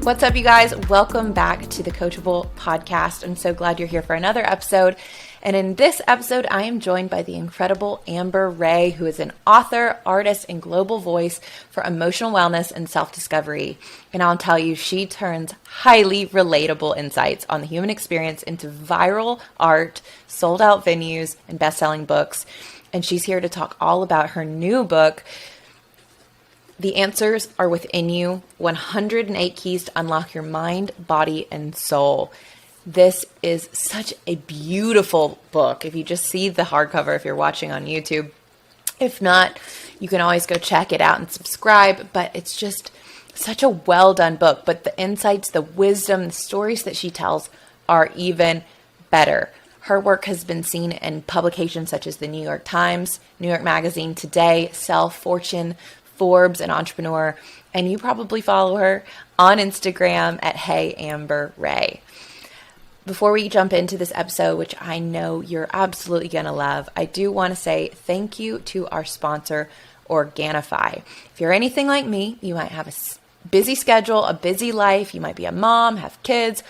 What's up, you guys? Welcome back to the Coachable podcast. I'm so glad you're here for another episode. And in this episode, I am joined by the incredible Amber Rae, who is an author, artist, and global voice for emotional wellness and self-discovery. And I'll tell you, she turns highly relatable insights on the human experience into viral art, sold-out venues, and best-selling books. And she's here to talk all about her new book, The Answers Are Within You, 108 Keys to Unlock Your Mind, Body, and Soul. This is such a beautiful book. If you just see the hardcover, if you're watching on YouTube. If not, you can always go check it out and subscribe. But it's just such a well done book. But the insights, the wisdom, the stories that she tells are even better. Her work has been seen in publications such as the New York Times, New York Magazine, Today, Self, Fortune, Forbes, and Entrepreneur. And you probably follow her on Instagram at Hey Amber Rae. Before we jump into this episode, which I know you're absolutely going to love, I do want to say thank you to our sponsor, Organifi. If you're anything like me, you might have a busy schedule, a busy life. You might be a mom, have kids,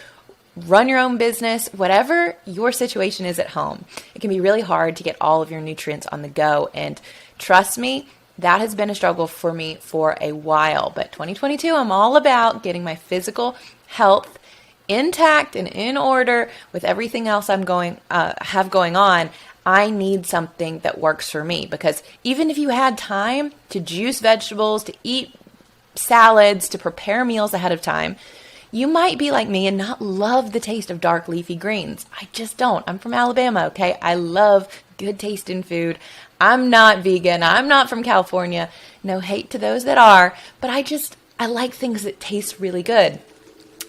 run your own business, whatever your situation is at home. It can be really hard to get all of your nutrients on the go. And trust me, that has been a struggle for me for a while. But 2022, I'm all about getting my physical health intact and in order with everything else have going on. I need something that works for me, because even if you had time to juice vegetables, to eat salads, to prepare meals ahead of time, you might be like me and not love the taste of dark leafy greens. I just don't. I'm from Alabama, okay? I love good tasting food. I'm not vegan. I'm not from California. No hate to those that are, but I like things that taste really good.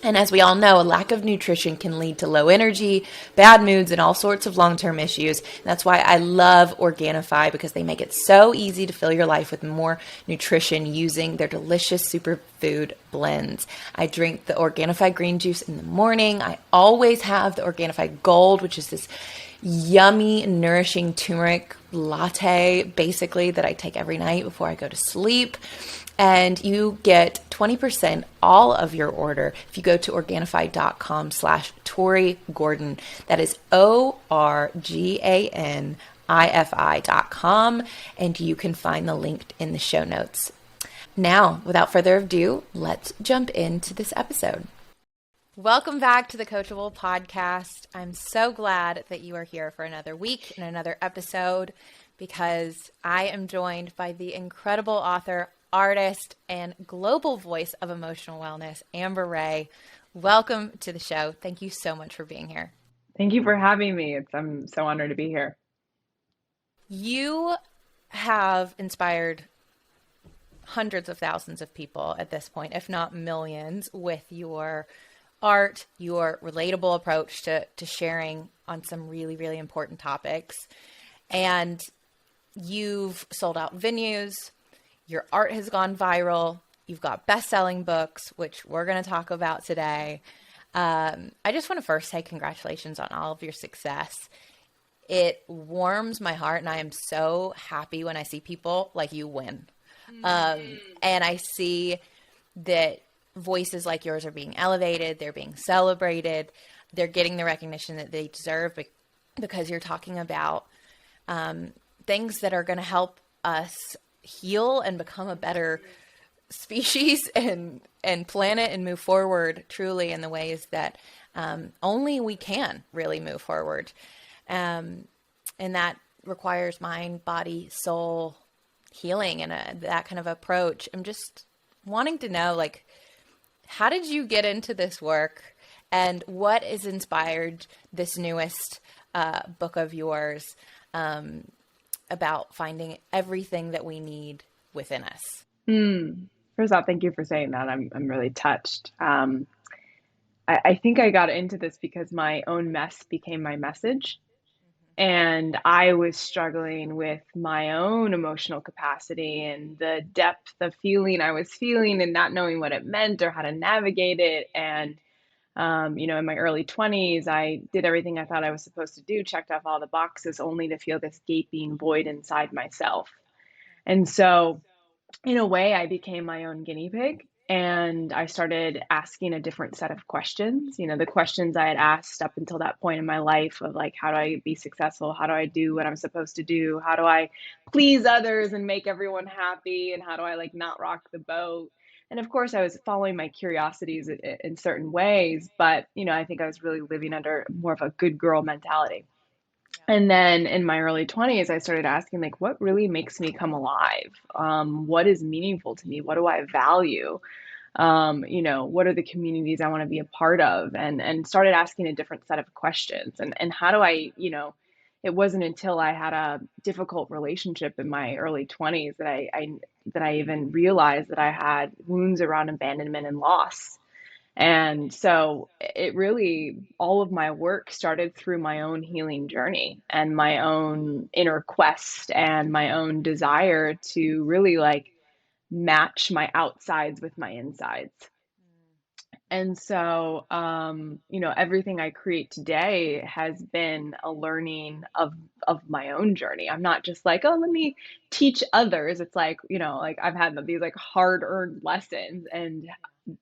And as we all know, a lack of nutrition can lead to low energy, bad moods, and all sorts of long-term issues. And that's why I love Organifi, because they make it so easy to fill your life with more nutrition using their delicious superfood blends. I drink the Organifi green juice in the morning. I always have the Organifi Gold, which is this yummy, nourishing turmeric latte, basically, that I take every night before I go to sleep. And you get 20% all of your order if you go to Organifi.com/Tori Gordon. That is ORGANIFI.com. And you can find the link in the show notes. Now, without further ado, let's jump into this episode. Welcome back to the Coachable podcast. I'm so glad that you are here for another week and another episode, because I am joined by the incredible author, artist, and global voice of emotional wellness, Amber Rae. Welcome to the show. Thank you so much for being here. Thank you for having me. I'm so honored to be here. You have inspired hundreds of thousands of people at this point, if not millions, with your art, your relatable approach to sharing on some really, really important topics. And you've sold out venues. Your art has gone viral. You've got best-selling books, which we're going to talk about today. I just want to first say congratulations on all of your success. It warms my heart, and I am so happy when I see people like you win. And I see that voices like yours are being elevated. They're being celebrated. They're getting the recognition that they deserve, because you're talking about things that are going to help us heal and become a better species and planet, and move forward truly in the ways that only we can really move forward. And that requires mind, body, soul healing, and that kind of approach. I'm just wanting to know, like, how did you get into this work, and what has inspired this newest book of yours, about finding everything that we need within us? First off, thank you for saying that. I'm really touched. I think I got into this because my own mess became my message. And I was struggling with my own emotional capacity and the depth of feeling I was feeling, and not knowing what it meant or how to navigate it. And in my early 20s, I did everything I thought I was supposed to do, checked off all the boxes, only to feel this gaping void inside myself. And so, in a way, I became my own guinea pig. and I started asking a different set of questions. The questions I had asked up until that point in my life of like, how do I be successful? How do I do what I'm supposed to do? How do I please others and make everyone happy? And how do I like not rock the boat? And of course, I was following my curiosities in certain ways, but I think I was really living under more of a good girl mentality. And then in my early 20s, I started asking, like, what really makes me come alive? What is meaningful to me? What do I value? What are the communities I want to be a part of? And started asking a different set of questions. And how do it wasn't until I had a difficult relationship in my early 20s that I even realized that I had wounds around abandonment and loss. And so it really, all of my work started through my own healing journey and my own inner quest and my own desire to really like match my outsides with my insides. And so, everything I create today has been a learning of my own journey. I'm not just like, oh, let me teach others. It's like, like I've had these like hard-earned lessons, and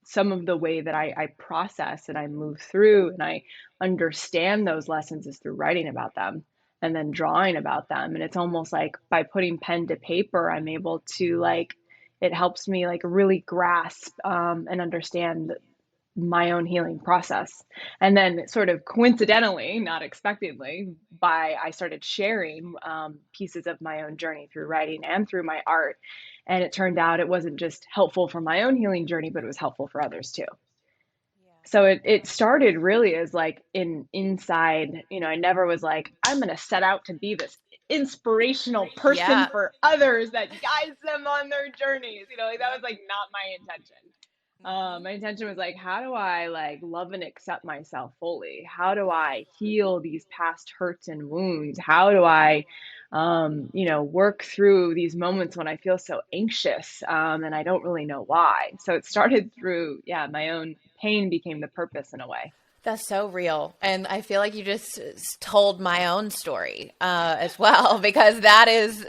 some of the way that I process and I move through and I understand those lessons is through writing about them and then drawing about them. And it's almost like by putting pen to paper, I'm able to like, it helps me like really grasp and understand my own healing process. And then sort of coincidentally, not expectedly, I started sharing pieces of my own journey through writing and through my art. And it turned out it wasn't just helpful for my own healing journey, but it was helpful for others too. So it started really as like an inside, I never was like, I'm going to set out to be this inspirational person Yeah. for others that guides them on their journeys. Like that was like not my intention. My intention was like, how do I like love and accept myself fully? How do I heal these past hurts and wounds? How do I, work through these moments when I feel so anxious and I don't really know why? So it started through, yeah, my own pain became the purpose in a way. That's so real. And I feel like you just told my own story as well, because that is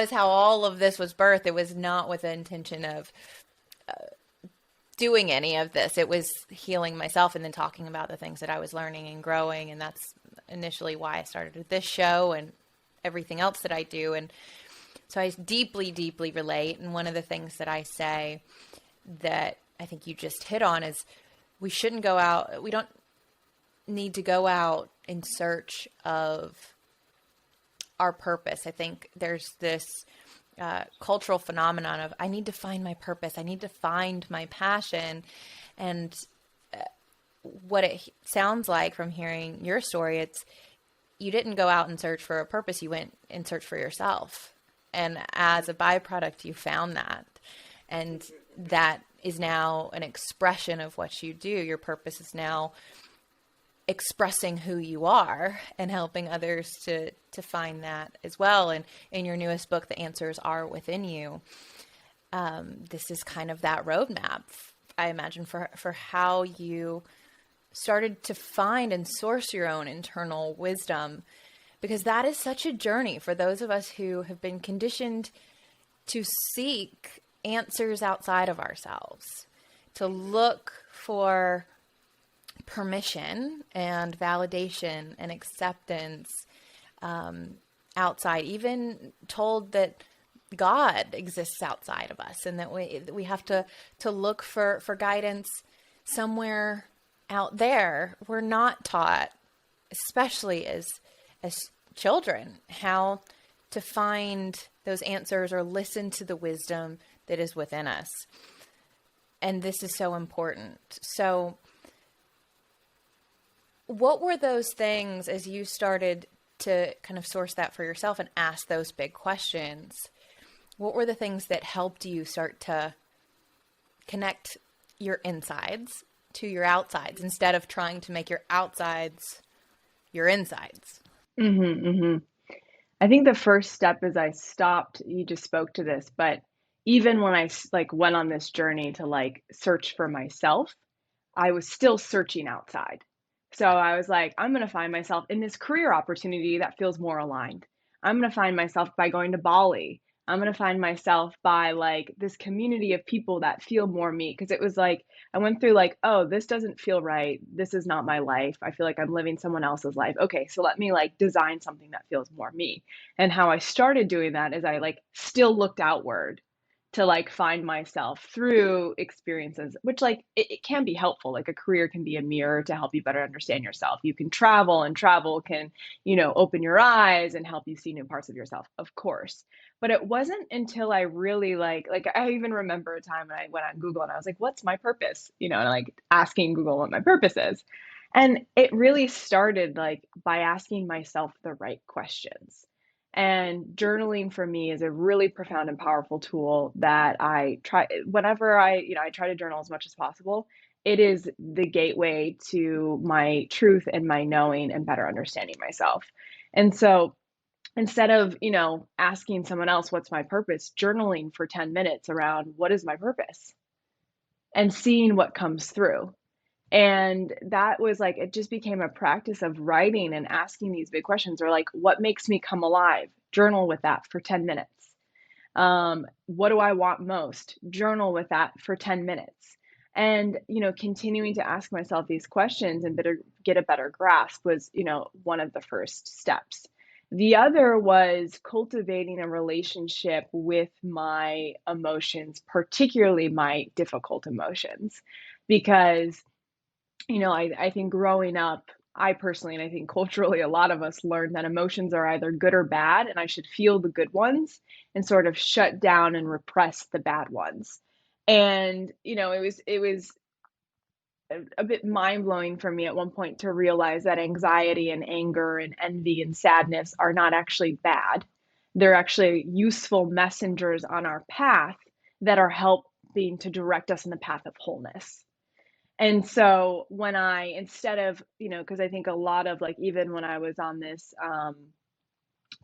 how all of this was birthed. It was not with the intention of doing any of this. It was healing myself and then talking about the things that I was learning and growing. And that's initially why I started this show and everything else that I do. And so I deeply, deeply relate. And one of the things that I say that I think you just hit on is we shouldn't go out. We don't need to go out in search of our purpose. I think there's this cultural phenomenon of I need to find my purpose. I need to find my passion. And what it sounds like from hearing your story, it's you didn't go out and search for a purpose. You went and searched for yourself. And as a byproduct, you found that. And that is now an expression of what you do. Your purpose is now expressing who you are and helping others to find that as well. And in your newest book, The Answers Are Within You, this is kind of that roadmap, I imagine, for how you started to find and source your own internal wisdom, because that is such a journey for those of us who have been conditioned to seek answers outside of ourselves, to look for permission and validation and acceptance outside, even told that God exists outside of us and that we have to look for guidance somewhere out there. We're not taught, especially as children, how to find those answers or listen to the wisdom that is within us. And this is so important. So what were those things as you started to kind of source that for yourself and ask those big questions? What were the things that helped you start to connect your insides to your outsides instead of trying to make your outsides your insides? I think the first step is I stopped, you just spoke to this, but even when I like went on this journey to like search for myself, I was still searching outside. So I was like, I'm going to find myself in this career opportunity that feels more aligned. I'm going to find myself by going to Bali. I'm going to find myself by like this community of people that feel more me. Cause it was like, I went through like, oh, this doesn't feel right. This is not my life. I feel like I'm living someone else's life. Okay. So let me like design something that feels more me. And how I started doing that is I like still looked outward to like find myself through experiences, which like it can be helpful. Like a career can be a mirror to help you better understand yourself. You can travel, and travel can, open your eyes and help you see new parts of yourself, of course. But it wasn't until I really like I even remember a time when I went on Google and I was like, what's my purpose? And like asking Google what my purpose is. And it really started like by asking myself the right questions. And journaling for me is a really profound and powerful tool that I try whenever I try to journal as much as possible. It is the gateway to my truth and my knowing and better understanding myself. And so instead of, asking someone else, what's my purpose, journaling for 10 minutes around what is my purpose and seeing what comes through. And that was like, it just became a practice of writing and asking these big questions, or like, what makes me come alive? Journal with that for 10 minutes. What do I want most? Journal with that for 10 minutes. And, continuing to ask myself these questions and get a better grasp was, one of the first steps. The other was cultivating a relationship with my emotions, particularly my difficult emotions, because I think growing up, I personally, and I think culturally, a lot of us learned that emotions are either good or bad, and I should feel the good ones and sort of shut down and repress the bad ones. And, it was a bit mind blowing for me at one point to realize that anxiety and anger and envy and sadness are not actually bad. They're actually useful messengers on our path that are helping to direct us in the path of wholeness. And so when instead of, because I think a lot of like, even when I was on this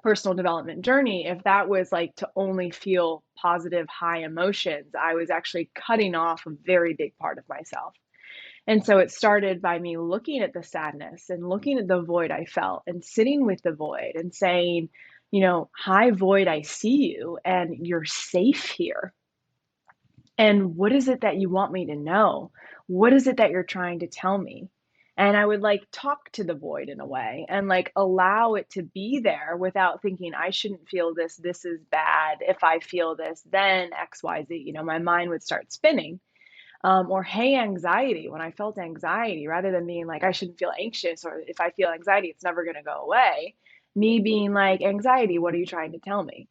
personal development journey, if that was like to only feel positive, high emotions, I was actually cutting off a very big part of myself. And so it started by me looking at the sadness and looking at the void I felt and sitting with the void and saying, hi, void, I see you and you're safe here. And what is it that you want me to know? What is it that you're trying to tell me? And I would like talk to the void in a way and like allow it to be there without thinking I shouldn't feel this. This is bad. If I feel this, then XYZ, my mind would start spinning. Or hey, anxiety, when I felt anxiety, rather than being like, I shouldn't feel anxious, or if I feel anxiety, it's never going to go away. Me being like, anxiety, what are you trying to tell me?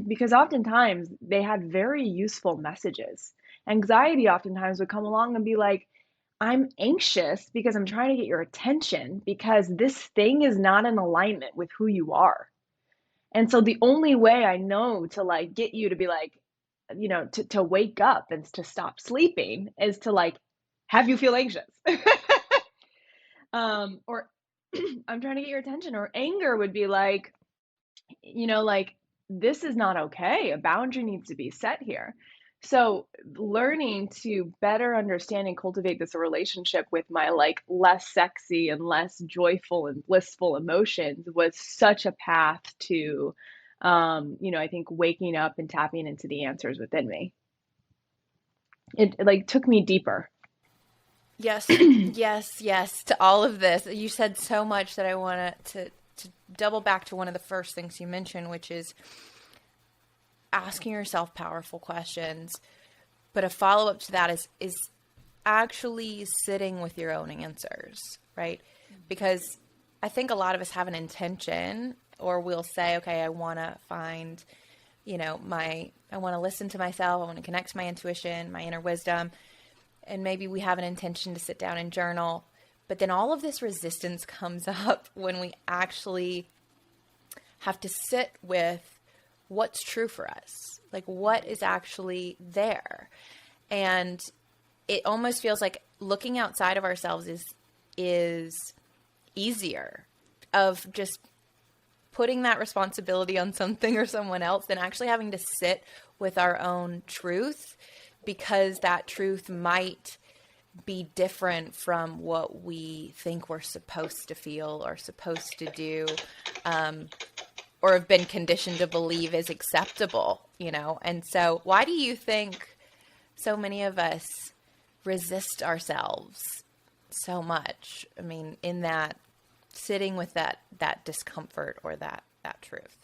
Because oftentimes they had very useful messages. Anxiety oftentimes would come along and be like, I'm anxious because I'm trying to get your attention because this thing is not in alignment with who you are. And so the only way I know to like get you to be like, to wake up and to stop sleeping is to like have you feel anxious. Or I'm trying to get your attention. Or anger would be like, like this is not okay. A boundary needs to be set here. So learning to better understand and cultivate this relationship with my like less sexy and less joyful and blissful emotions was such a path to I think waking up and tapping into the answers within me. It like took me deeper. Yes, yes, yes to all of this. You said so much that I want to double back to one of the first things you mentioned, which is asking yourself powerful questions. But a follow-up to that is actually sitting with your own answers, right? Because I think a lot of us have an intention, or we'll say, okay, I want to find, I want to listen to myself. I want to connect to my intuition, my inner wisdom. And maybe we have an intention to sit down and journal. But then all of this resistance comes up when we actually have to sit with what's true for us. Like what is actually there. And it almost feels like looking outside of ourselves is easier, of just putting that responsibility on something or someone else than actually having to sit with our own truth, because that truth might be different from what we think we're supposed to feel or supposed to do, or have been conditioned to believe is acceptable. And so why do you think so many of us resist ourselves so much? I mean, in that sitting with that discomfort or that truth.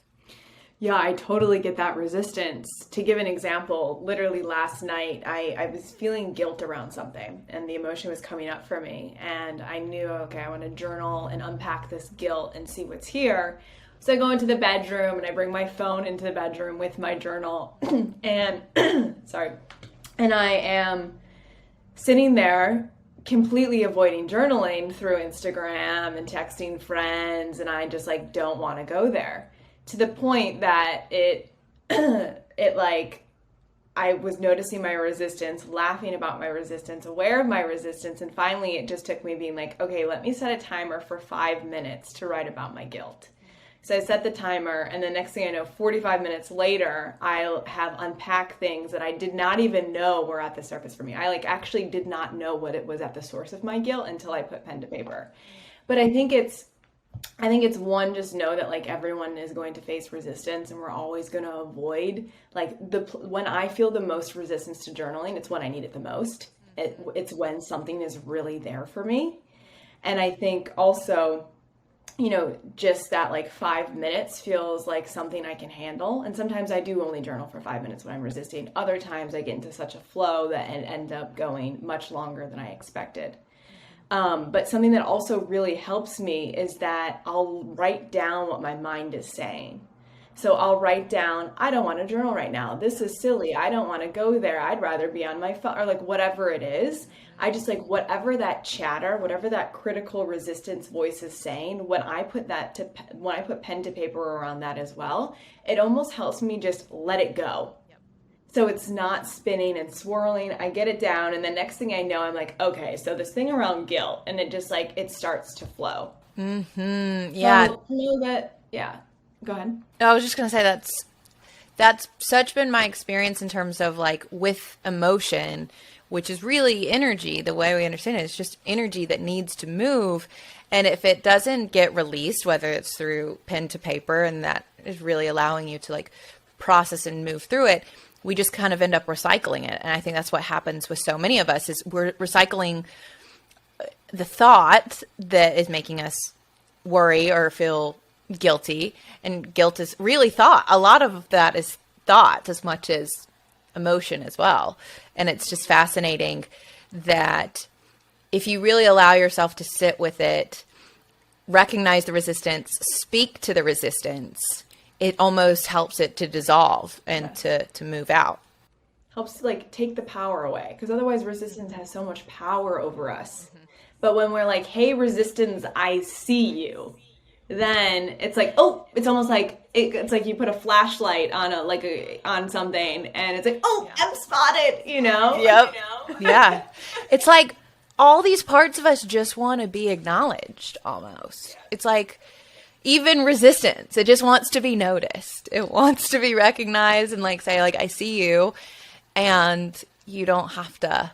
Yeah, I totally get that resistance. To give an example, literally last night, I was feeling guilt around something and the emotion was coming up for me. And I knew, okay, I want to journal and unpack this guilt and see what's here. So I go into the bedroom and I bring my phone into the bedroom with my journal and, sorry, and I am sitting there completely avoiding journaling through Instagram and texting friends. And I just like don't want to go there. To the point that it like, I was noticing my resistance, laughing about my resistance, aware of my resistance. And finally, it just took me being like, okay, let me set a timer for 5 minutes to write about my guilt. So I set the timer, and the next thing I know, 45 minutes later, I have unpacked things that I did not even know were at the surface for me. I like actually did not know what it was at the source of my guilt until I put pen to paper. But I think it's one, just know that like everyone is going to face resistance and we're always going to avoid like when I feel the most resistance to journaling, it's when I need it the most. It's when something is really there for me. And I think also, just that like 5 minutes feels like something I can handle. And sometimes I do only journal for 5 minutes when I'm resisting. Other times I get into such a flow that it ends up going much longer than I expected. But something that also really helps me is that I'll write down what my mind is saying. So I'll write down, I don't want to journal right now. This is silly. I don't want to go there. I'd rather be on my phone, or like whatever it is. I just like whatever that chatter, whatever that critical resistance voice is saying, when I put pen to paper around that as well, it almost helps me just let it go. So it's not spinning and swirling. I get it down. And the next thing I know, I'm like, okay, so this thing around guilt, and it just like, it starts to flow. Mm-hmm. Yeah. So know that, yeah. Go ahead. I was just going to say that's such been my experience in terms of like with emotion, which is really energy. The way we understand it is just energy that needs to move. And if it doesn't get released, whether it's through pen to paper, and that is really allowing you to like process and move through it, we just kind of end up recycling it. And I think that's what happens with so many of us is we're recycling the thought that is making us worry or feel guilty. And guilt is really thought. A lot of that is thought as much as emotion as well. And it's just fascinating that if you really allow yourself to sit with it, recognize the resistance, speak to the resistance, it almost helps it to dissolve and to move out. Helps to like take the power away, because otherwise resistance has so much power over us. Mm-hmm. But when we're like, hey, resistance, I see you, then it's like, oh, it's almost like it's like you put a flashlight on on something, and it's like, oh, yeah. I'm spotted, Yep. Yeah. It's like all these parts of us just want to be acknowledged almost. Yeah. It's like even resistance, it just wants to be noticed. It wants to be recognized and like say like, I see you, and you don't have to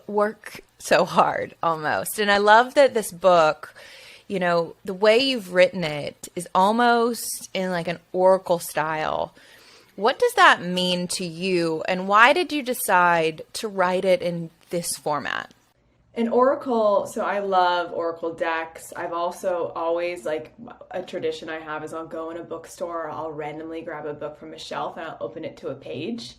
work so hard almost. And I love that this book, the way you've written it is almost in like an oracle style. What does that mean to you? And why did you decide to write it in this format? An oracle, so I love oracle decks. I've also always, like, a tradition I have is I'll go in a bookstore, I'll randomly grab a book from a shelf and I'll open it to a page.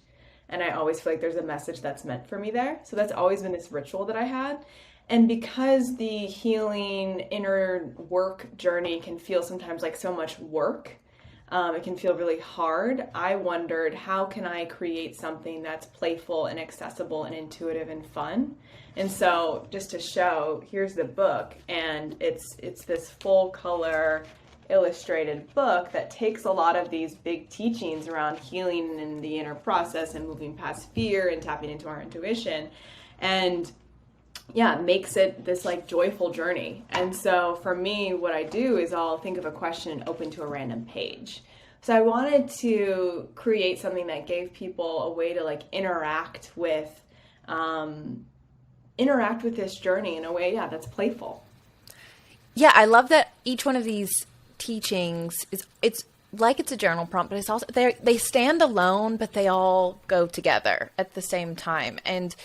And I always feel like there's a message that's meant for me there. So that's always been this ritual that I had. And because the healing inner work journey can feel sometimes like so much work, it can feel really hard, I wondered, how can I create something that's playful and accessible and intuitive and fun? And so just to show, here's the book, and it's this full color illustrated book that takes a lot of these big teachings around healing and the inner process and moving past fear and tapping into our intuition, and makes it this like joyful journey. And so for me, what I do is I'll think of a question and open to a random page. So I wanted to create something that gave people a way to like interact with this journey in a way, that's playful. Yeah, I love that each one of these teachings it's like it's a journal prompt, but it's also they stand alone, but they all go together at the same time. And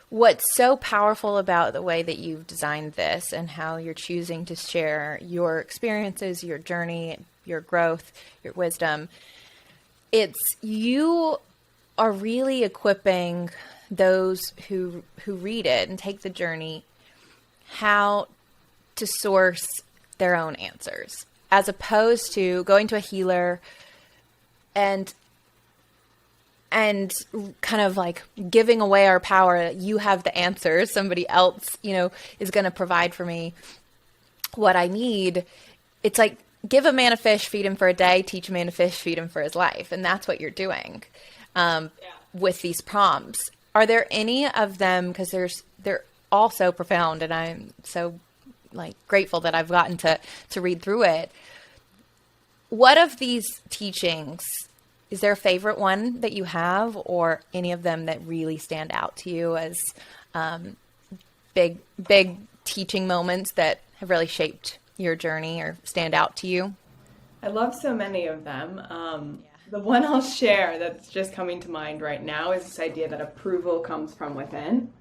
what's so powerful about the way that you've designed this and how you're choosing to share your experiences, your journey, your growth, your wisdom, it's you are really equipping those who read it and take the journey how to source their own answers, as opposed to going to a healer and kind of like giving away our power. You have the answers. Somebody else, is going to provide for me what I need. It's like, give a man a fish, feed him for a day, teach a man to fish, feed him for his life. And that's what you're doing with these prompts. Are there any of them, because they're all so profound, and I'm so grateful that I've gotten to read through it. What of these teachings, is there a favorite one that you have, or any of them that really stand out to you as big teaching moments that have really shaped your journey or stand out to you? I love so many of them. The one I'll share that's just coming to mind right now is this idea that approval comes from within.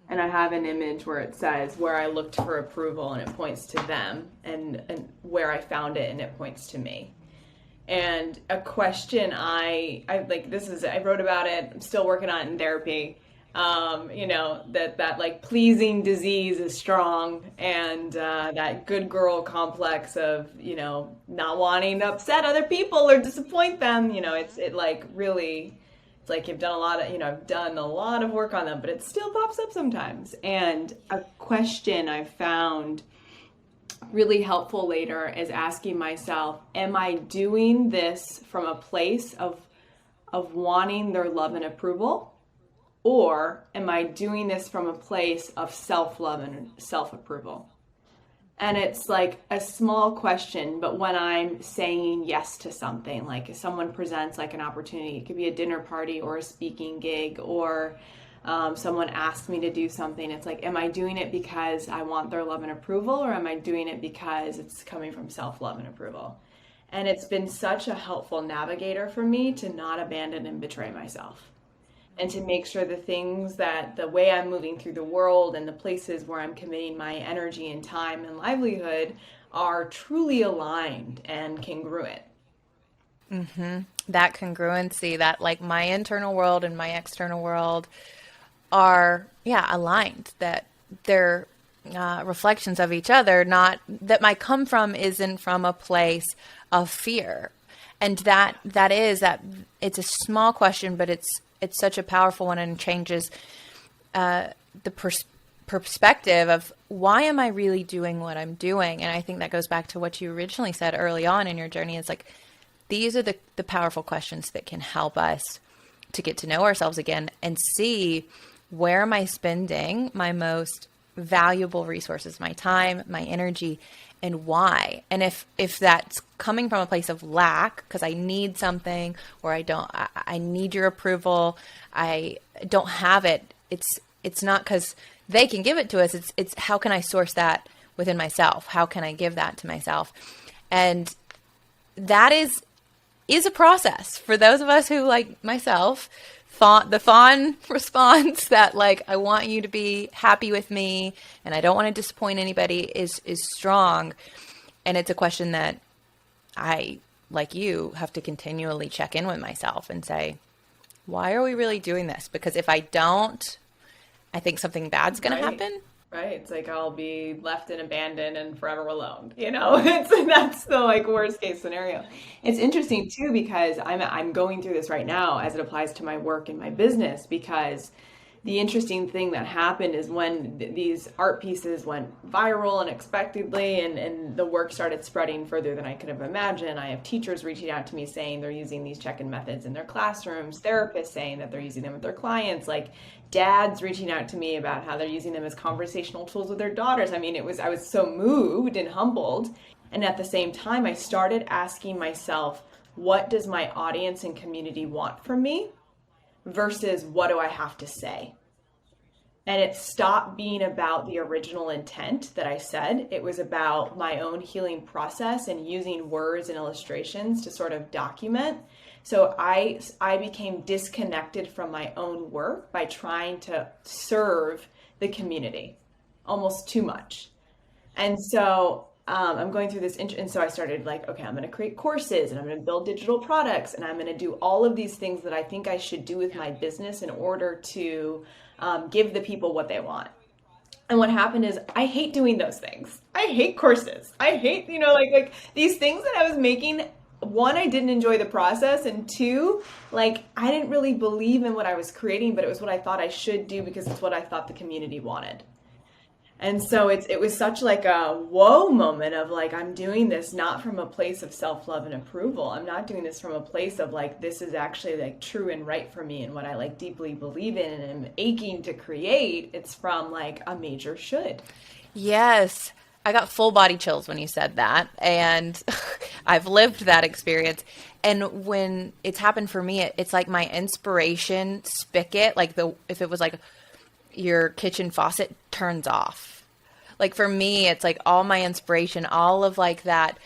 And I have an image where it says where I looked for approval and it points to them, and where I found it and it points to me. And a question I wrote about it, I'm still working on it in therapy, that like pleasing disease is strong, and that good girl complex of, not wanting to upset other people or disappoint them, it's like you've done I've done a lot of work on them, but it still pops up sometimes. And a question I found really helpful later is asking myself, am I doing this from a place of wanting their love and approval? Or am I doing this from a place of self-love and self-approval? And it's like a small question, but when I'm saying yes to something, like if someone presents like an opportunity, it could be a dinner party or a speaking gig, or someone asks me to do something, it's like, am I doing it because I want their love and approval, or am I doing it because it's coming from self-love and approval? And it's been such a helpful navigator for me to not abandon and betray myself, and to make sure the way I'm moving through the world and the places where I'm committing my energy and time and livelihood are truly aligned and congruent. Mm-hmm. That congruency, that like my internal world and my external world are, aligned, that they're reflections of each other, not that my come from isn't from a place of fear. And that it's a small question, but it's such a powerful one, and changes the perspective of why am I really doing what I'm doing? And I think that goes back to what you originally said early on in your journey. It's like, these are the powerful questions that can help us to get to know ourselves again and see, where am I spending my most valuable resources, my time, my energy, and why? And if that's coming from a place of lack, because I need something, or I need your approval, I don't have it. It's not because they can give it to us. It's how can I source that within myself? How can I give that to myself? And that is a process for those of us who, like myself, the fawn response that like, I want you to be happy with me and I don't want to disappoint anybody is strong. And it's a question that I, like you, have to continually check in with myself and say, why are we really doing this? Because if I don't, I think something bad's going to happen. Right. It's like I'll be left and abandoned and forever alone. That's the like worst case scenario. It's interesting too, because I'm going through this right now as it applies to my work and my business, because the interesting thing that happened is when these art pieces went viral unexpectedly, and the work started spreading further than I could have imagined. I have teachers reaching out to me saying they're using these check-in methods in their classrooms, therapists saying that they're using them with their clients, like dads reaching out to me about how they're using them as conversational tools with their daughters. I mean, I was so moved and humbled. And at the same time, I started asking myself, what does my audience and community want from me versus what do I have to say? And it stopped being about the original intent that I said. It was about my own healing process and using words and illustrations to sort of document. So I became disconnected from my own work by trying to serve the community almost too much. And so I'm going through this, and so I started like, okay, I'm going to create courses and I'm going to build digital products and I'm going to do all of these things that I think I should do with my business in order to give the people what they want. And what happened is I hate doing those things. I hate courses. I hate, like these things that I was making. One, I didn't enjoy the process. And two, like I didn't really believe in what I was creating, but it was what I thought I should do because it's what I thought the community wanted. And so it was such like a whoa moment of like, I'm doing this not from a place of self-love and approval. I'm not doing this from a place of like, this is actually like true and right for me and what I like deeply believe in and am aching to create. It's from like a major should. Yes. I got full body chills when you said that. And I've lived that experience. And when it's happened for me, it's like my inspiration spigot, like if it was like your kitchen faucet turns off. Like for me, it's like all my inspiration, all of like that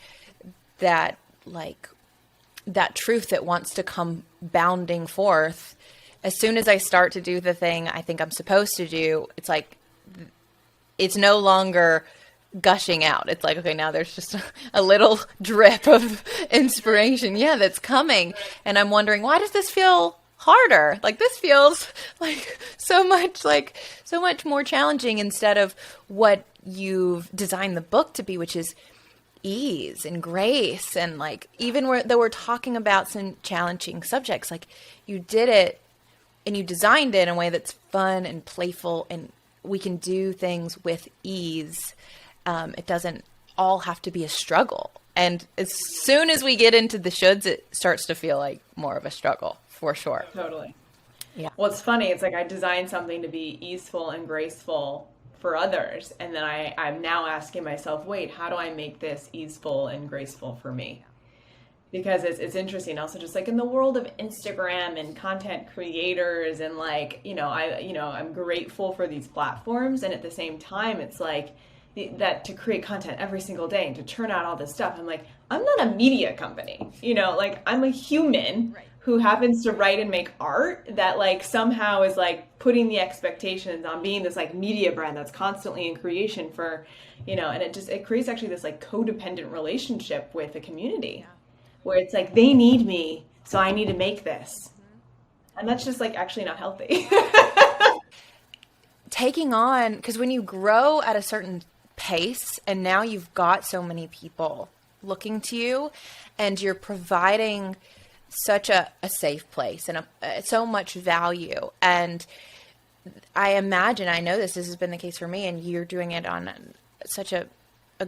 truth that wants to come bounding forth. As soon as I start to do the thing I think I'm supposed to do, it's like, it's no longer gushing out. It's like, okay, now there's just a little drip of inspiration. Yeah, that's coming. And I'm wondering, why does this feel harder? Like this feels so much more challenging instead of what you've designed the book to be, which is ease and grace. And like, even though we're talking about some challenging subjects, like you did it and you designed it in a way that's fun and playful and we can do things with ease. It doesn't all have to be a struggle. And as soon as we get into the shoulds, it starts to feel like more of a struggle. For sure. Totally. Yeah. Well, it's funny. It's like I designed something to be easeful and graceful for others. And then I'm now asking myself, wait, how do I make this easeful and graceful for me? Because it's interesting also just like in the world of Instagram and content creators and like, I'm grateful for these platforms. And at the same time, it's like that to create content every single day and to churn out all this stuff. I'm like, I'm not a media company, like I'm a human. Right. Who happens to write and make art that like somehow is like putting the expectations on being this like media brand that's constantly in creation for, and it creates actually this like codependent relationship with a community where it's like, they need me, so I need to make this. And that's just like actually not healthy. Taking on, because when you grow at a certain pace and now you've got so many people looking to you and you're providing such a safe place and so much value. And I imagine, I know this has been the case for me, and you're doing it on such a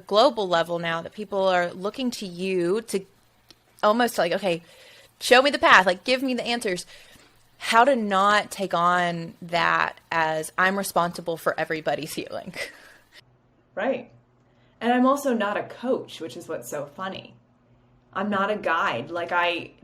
global level now that people are looking to you to almost like, okay, show me the path, like give me the answers. How to not take on that as I'm responsible for everybody's healing. Right. And I'm also not a coach, which is what's so funny. I'm not a guide. Like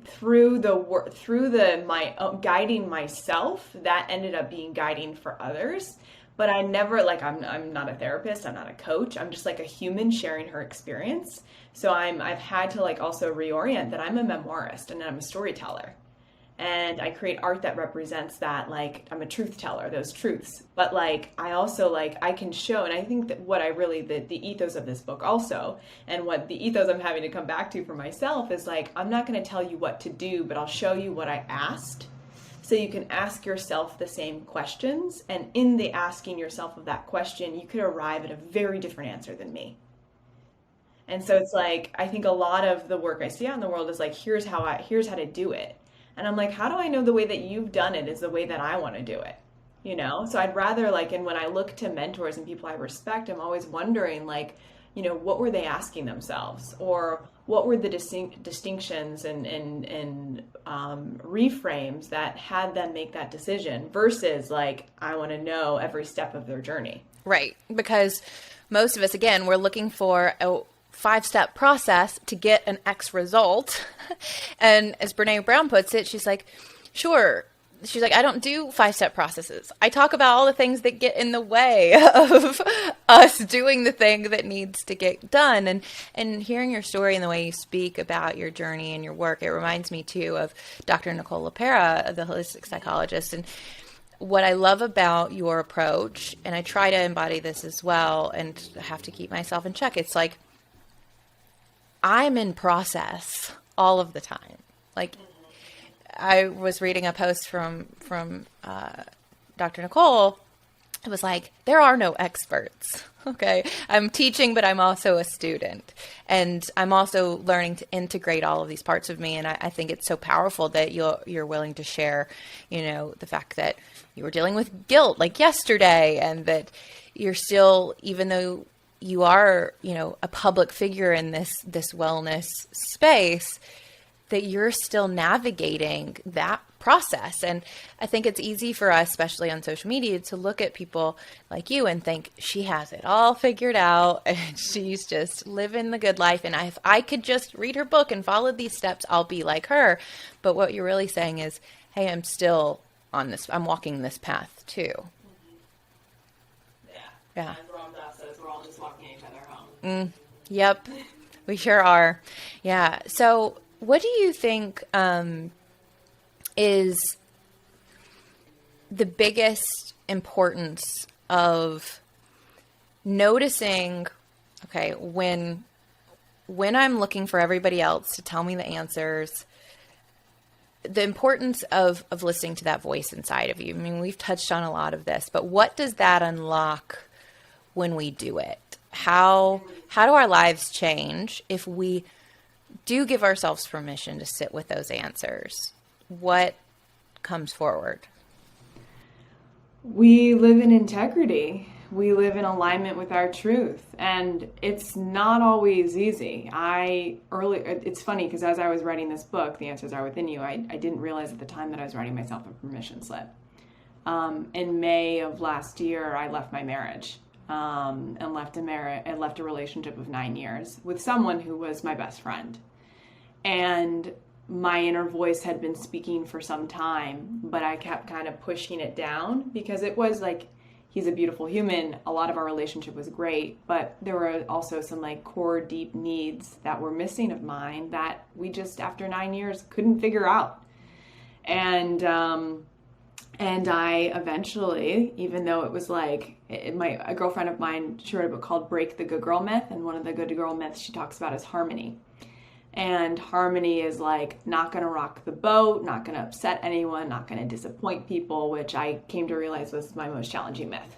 through my guiding myself, that ended up being guiding for others. But I never I'm not a therapist. I'm not a coach. I'm just like a human sharing her experience. So I've had to like also reorient that I'm a memoirist and I'm a storyteller. And I create art that represents that, like, I'm a truth teller, those truths. But, like, I also, like, I can show, and I think that what I really, the ethos of this book also, and what the ethos I'm having to come back to for myself is, like, I'm not going to tell you what to do, but I'll show you what I asked. So you can ask yourself the same questions, and in the asking yourself of that question, you could arrive at a very different answer than me. And so it's like, I think a lot of the work I see out in the world is like, here's how to do it. And I'm like, how do I know the way that you've done it is the way that I want to do it? So I'd rather like, and when I look to mentors and people I respect, I'm always wondering like, what were they asking themselves? Or what were the distinctions and reframes that had them make that decision versus like, I want to know every step of their journey. Right. Because most of us, again, we're looking for a 5-step process to get an X result. And as Brene Brown puts it, she's like, sure, she's like, I don't do 5-step processes. I talk about all the things that get in the way of us doing the thing that needs to get done. And hearing your story and the way you speak about your journey and your work, it reminds me too of Dr. Nicole LaPera, the holistic psychologist. And what I love about your approach, and I try to embody this as well and have to keep myself in check, it's like, I'm in process all of the time. Like, I was reading a post from Dr. Nicole. It was like, there are no experts. Okay. I'm teaching, but I'm also a student, and I'm also learning to integrate all of these parts of me. And I think it's so powerful that you're willing to share, the fact that you were dealing with guilt like yesterday, and that you're still, even though you are, a public figure in this wellness space, that you're still navigating that process. And I think it's easy for us, especially on social media, to look at people like you and think she has it all figured out and she's just living the good life. And if I could just read her book and follow these steps, I'll be like her. But what you're really saying is, hey, I'm still on this, I'm walking this path too. Yeah. As Ram Dass says, we're all just walking each other home. Yep, we sure are. Yeah. So what do you think is the biggest importance of noticing, okay, when I'm looking for everybody else to tell me the answers, the importance of listening to that voice inside of you? I mean, we've touched on a lot of this, but what does that unlock when we do it? How do our lives change if we do give ourselves permission to sit with those answers? What comes forward? We live in integrity. We live in alignment with our truth, and it's not always easy. It's funny because as I was writing this book, The Answers Are Within You, I didn't realize at the time that I was writing myself a permission slip. In May of last year, I left my marriage. And left a relationship of 9 years with someone who was my best friend. And my inner voice had been speaking for some time, but I kept kind of pushing it down because it was like, he's a beautiful human. A lot of our relationship was great, but there were also some like core deep needs that were missing of mine that we just, after 9 years, couldn't figure out. And I eventually, even though it was like, a girlfriend of mine, she wrote a book called Break the Good Girl Myth, and one of the good girl myths she talks about is harmony. And harmony is like not going to rock the boat, not going to upset anyone, not going to disappoint people, which I came to realize was my most challenging myth.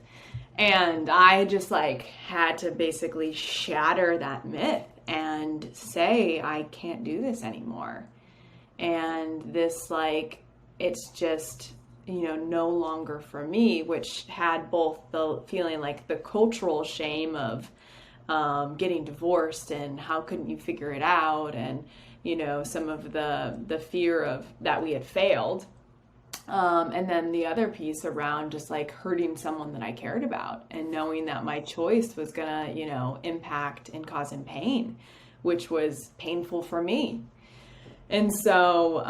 And I just like had to basically shatter that myth and say, I can't do this anymore. And this like, it's just, no longer for me, which had both the feeling like the cultural shame of getting divorced and how couldn't you figure it out, and some of the fear of that we had failed, and then the other piece around just like hurting someone that I cared about and knowing that my choice was gonna impact and cause him pain, which was painful for me. And so,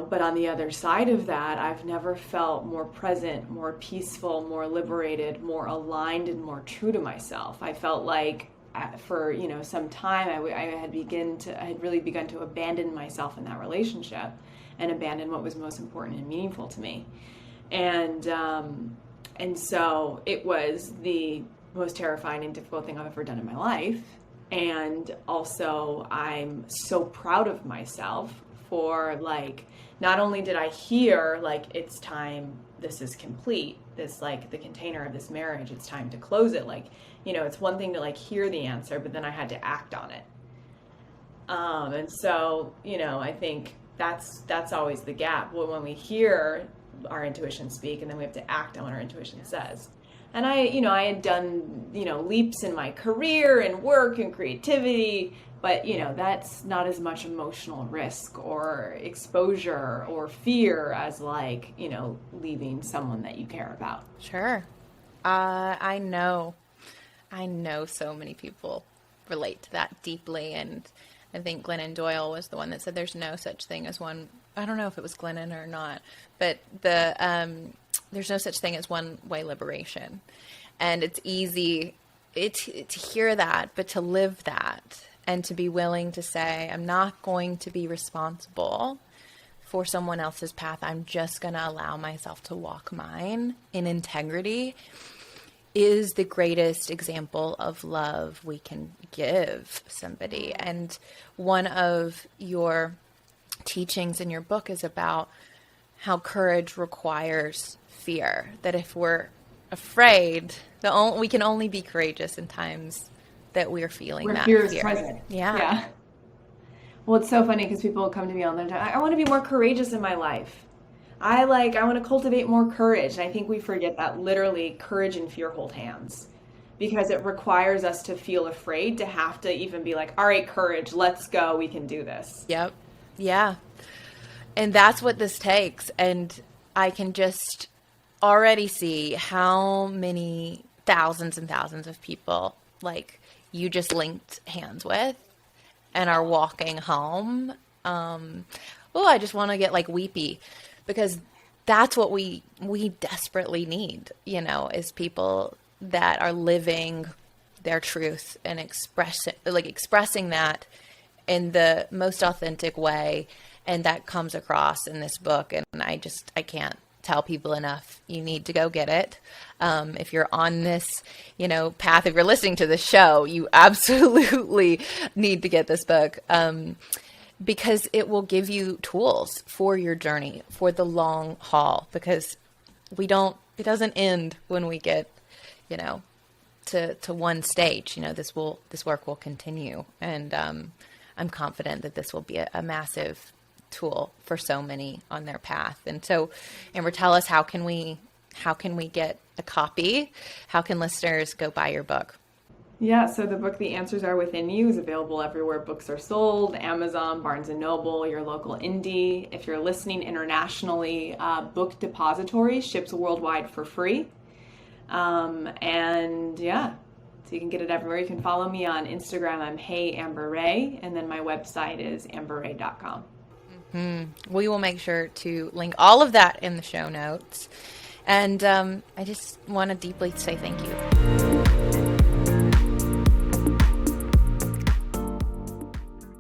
but on the other side of that, I've never felt more present, more peaceful, more liberated, more aligned, and more true to myself. I felt like for, some time I had really begun to abandon myself in that relationship and abandon what was most important and meaningful to me. And so it was the most terrifying and difficult thing I've ever done in my life. And also I'm so proud of myself for like, not only did I hear like, it's time, this is complete, this like the container of this marriage, it's time to close it. Like, it's one thing to like hear the answer, but then I had to act on it. And so, I think that's always the gap when we hear our intuition speak and then we have to act on what our intuition says. And I had done, leaps in my career and work and creativity, but, that's not as much emotional risk or exposure or fear as like, leaving someone that you care about. Sure. I know so many people relate to that deeply. And I think Glennon Doyle was the one that said there's no such thing as one I don't know if it was Glennon or not, but there's no such thing as one-way liberation. And it's easy to hear that, but to live that and to be willing to say, I'm not going to be responsible for someone else's path. I'm just going to allow myself to walk mine in integrity is the greatest example of love we can give somebody. And one of your teachings in your book is about how courage requires fear, that if we're afraid, we can only be courageous in times that we're feeling that fear fear is present. Yeah. Well, it's so funny because people come to me all the time. I want to be more courageous in my life. I want to cultivate more courage. And I think we forget that literally courage and fear hold hands, because it requires us to feel afraid to have to even be like, all right, courage, let's go. We can do this. Yep. Yeah. And that's what this takes. And I can just already see how many thousands and thousands of people like you just linked hands with and are walking home. I just want to get like weepy, because that's what we desperately need, is people that are living their truth and expressing that in the most authentic way. And that comes across in this book. And I can't tell people enough. You need to go get it. If you're on this, path, if you're listening to the show, you absolutely need to get this book, because it will give you tools for your journey, for the long haul, because it doesn't end when we get, to one stage. This work will continue. And, I'm confident that this will be a massive tool for so many on their path. And so, Amber, tell us, how can we get a copy? How can listeners go buy your book? Yeah, so the book, The Answers Are Within You, is available everywhere books are sold: Amazon, Barnes & Noble, your local indie. If you're listening internationally, Book Depository ships worldwide for free. So you can get it everywhere. You can follow me on Instagram. I'm Hey Amber Rae, and then my website is amberrae.com. We will make sure to link all of that in the show notes. And I just want to deeply say thank you.